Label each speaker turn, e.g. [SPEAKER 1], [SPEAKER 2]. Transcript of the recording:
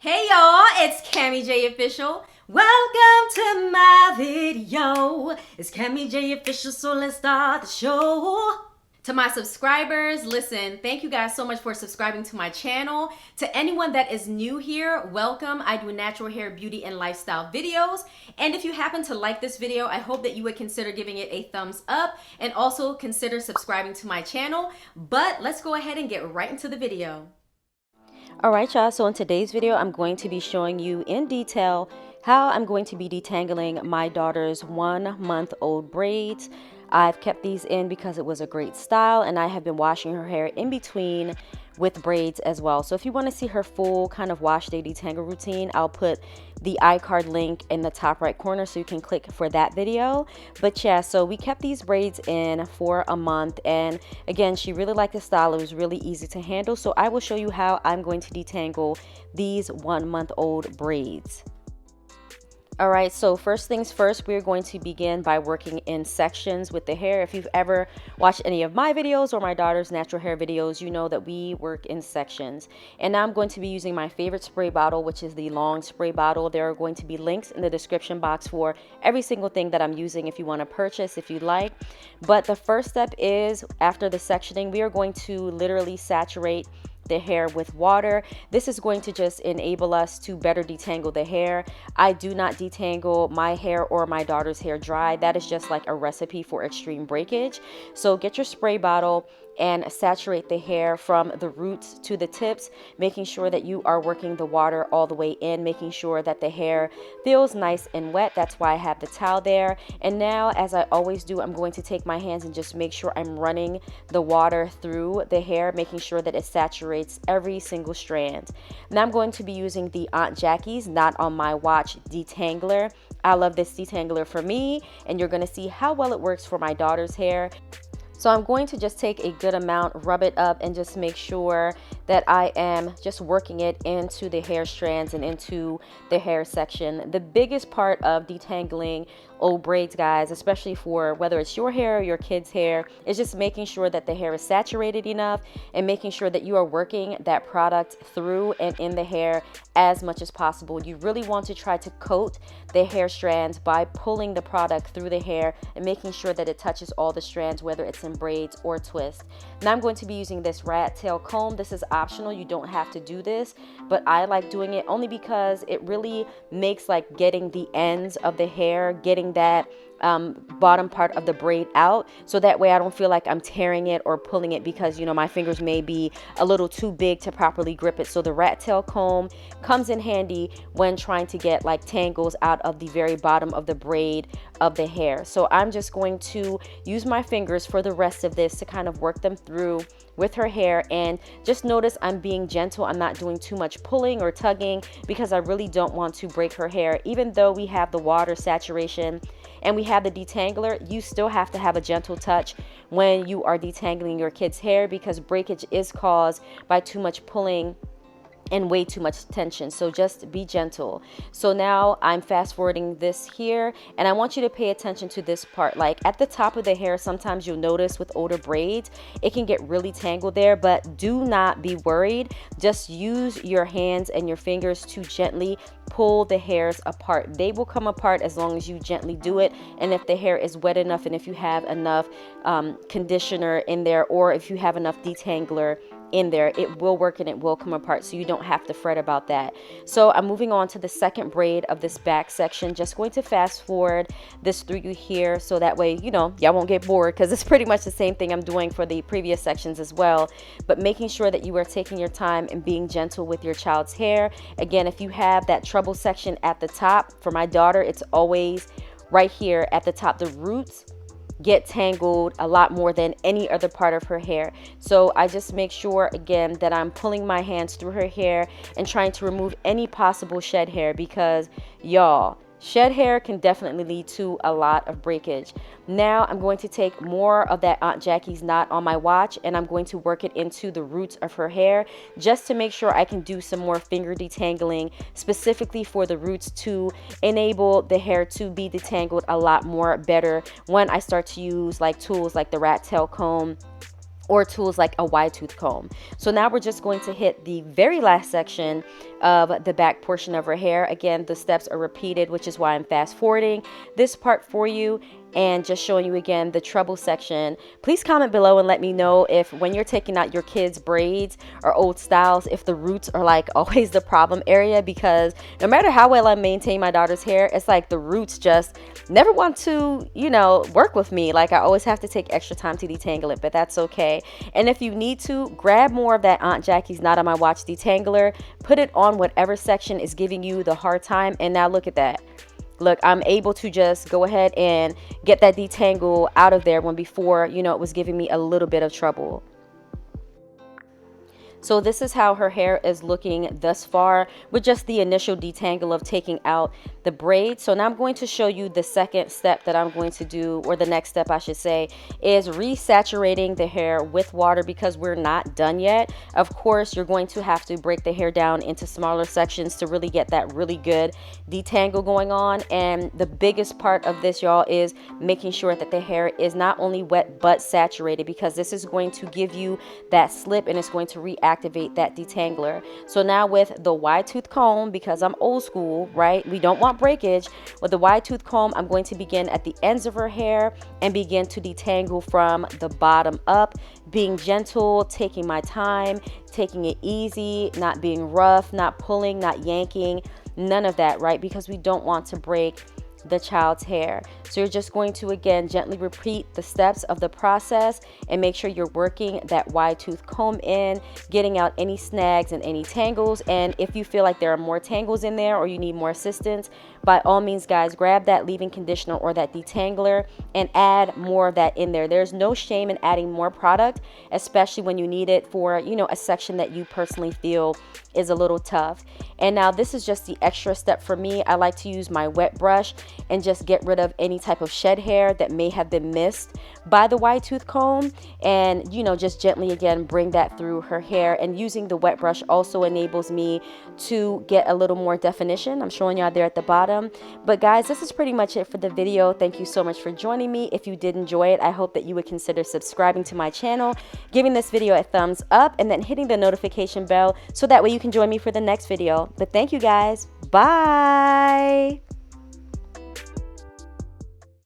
[SPEAKER 1] Hey y'all, it's Cammy J Official. Welcome to my video. It's Cammy J Official, so let's start the show. To my subscribers, listen, thank you guys so much for subscribing to my channel. To anyone that is new here, welcome. I do natural hair, beauty, and lifestyle videos. And if you happen to like this video, I hope that you would consider giving it a thumbs up and also consider subscribing to my channel. But let's go ahead and get right into the video.
[SPEAKER 2] Alright y'all, so in today's video I'm going to be showing you in detail how I'm going to be detangling my daughter's 1-month-old braids. I've kept these in because it was a great style and I have been washing her hair in between with braids as well. So if you want to see her full kind of wash day detangle routine, I'll put the iCard link in the top right corner so you can click for that video. But yeah, so we kept these braids in for a month, and again, she really liked the style. It was really easy to handle, so I will show you how I'm going to detangle these 1-month-old braids. Alright, so first things first, we're going to begin by working in sections with the hair. If you've ever watched any of my videos or my daughter's natural hair videos, you know that we work in sections. And now I'm going to be using my favorite spray bottle, which is the long spray bottle. There are going to be links in the description box for every single thing that I'm using if you want to purchase, if you'd like. But the first step is, after the sectioning, we are going to literally saturate the hair with water. This is going to just enable us to better detangle the hair. I do not detangle my hair or my daughter's hair dry. That is just like a recipe for extreme breakage. So get your spray bottle and saturate the hair from the roots to the tips, making sure that you are working the water all the way in, making sure that the hair feels nice and wet. That's why I have the towel there. And now, as I always do, I'm going to take my hands and just make sure I'm running the water through the hair, making sure that it saturates every single strand. Now I'm going to be using the Aunt Jackie's Not On My Watch detangler. I love this detangler for me, and you're going to see how well it works for my daughter's hair. So I'm going to just take a good amount, rub it up, and just make sure that I am just working it into the hair strands and into the hair section. The biggest part of detangling old braids, guys, especially for whether it's your hair or your kids' hair, is just making sure that the hair is saturated enough and making sure that you are working that product through and in the hair as much as possible. You really want to try to coat the hair strands by pulling the product through the hair and making sure that it touches all the strands, whether it's in braids or twist. Now I'm going to be using this rat tail comb. This is optional, you don't have to do this, but I like doing it only because it really makes like getting the ends of the hair, getting that bottom part of the braid out, so that way I don't feel like I'm tearing it or pulling it, because you know my fingers may be a little too big to properly grip it. So the rat tail comb comes in handy when trying to get like tangles out of the very bottom of the braid of the hair. So I'm just going to use my fingers for the rest of this to kind of work them through with her hair, and just notice I'm being gentle. I'm not doing too much pulling or tugging because I really don't want to break her hair. Even though we have the water saturation and we have the detangler, you still have to have a gentle touch when you are detangling your kids' hair, because breakage is caused by too much pulling and way too much tension. So just be gentle. So now I'm fast forwarding this here, and I want you to pay attention to this part. Like at the top of the hair, sometimes you'll notice with older braids it can get really tangled there, but do not be worried. Just use your hands and your fingers to gently pull the hairs apart. They will come apart as long as you gently do it, and if the hair is wet enough, and if you have enough conditioner in there, or if you have enough detangler in there, it will work and it will come apart, so you don't have to fret about that. So I'm moving on to the second braid of this back section. Just going to fast forward this through you here, so that way you know y'all won't get bored, because it's pretty much the same thing I'm doing for the previous sections as well, but making sure that you are taking your time and being gentle with your child's hair. Again, if you have that trouble section at the top, for my daughter it's always right here at the top. The roots get tangled a lot more than any other part of her hair. So I just make sure again that I'm pulling my hands through her hair and trying to remove any possible shed hair, because y'all, shed hair can definitely lead to a lot of breakage. Now I'm going to take more of that Aunt Jackie's Not On My Watch, and I'm going to work it into the roots of her hair, just to make sure I can do some more finger detangling specifically for the roots, to enable the hair to be detangled a lot more better when I start to use like tools like the rat tail comb or tools like a wide tooth comb. So now we're just going to hit the very last section of the back portion of her hair. Again, the steps are repeated, which is why I'm fast forwarding this part for you and just showing you again the treble section. Please comment below and let me know if when you're taking out your kids' braids or old styles, if the roots are like always the problem area, because no matter how well I maintain my daughter's hair, it's like the roots just never want to, you know, work with me. Like I always have to take extra time to detangle it, but that's okay. And if you need to, grab more of that Aunt Jackie's Not On My Watch detangler, put it on whatever section is giving you the hard time, and now look at that. Look, I'm able to just go ahead and get that detangle out of there when before, you know, it was giving me a little bit of trouble. So this is how her hair is looking thus far with just the initial detangle of taking out the braid. So now I'm going to show you the second step that I'm going to do, or the next step I should say, is resaturating the hair with water, because we're not done yet. Of course, you're going to have to break the hair down into smaller sections to really get that really good detangle going on. And the biggest part of this, y'all, is making sure that the hair is not only wet but saturated, because this is going to give you that slip and it's going to reactivate that detangler. So now with the wide tooth comb, because I'm old school, right? We don't want breakage. With the wide tooth comb, I'm going to begin at the ends of her hair and begin to detangle from the bottom up, being gentle, taking my time, taking it easy, not being rough, not pulling, not yanking, none of that, right? Because we don't want to break the child's hair. So you're just going to again gently repeat the steps of the process and make sure you're working that wide tooth comb in, getting out any snags and any tangles. And if you feel like there are more tangles in there or you need more assistance, by all means, guys, grab that leave-in conditioner or that detangler and add more of that in there. There's no shame in adding more product, especially when you need it for, you know, a section that you personally feel is a little tough. And now this is just the extra step for me. I like to use my wet brush and just get rid of any type of shed hair that may have been missed by the wide tooth comb, and, you know, just gently again bring that through her hair. And using the wet brush also enables me to get a little more definition. I'm showing y'all there at the bottom. But guys, this is pretty much it for the video. Thank you so much for joining me. If you did enjoy it, I hope that you would consider subscribing to my channel, giving this video a thumbs up, and then hitting the notification bell so that way you can join me for the next video. But thank you guys. Bye.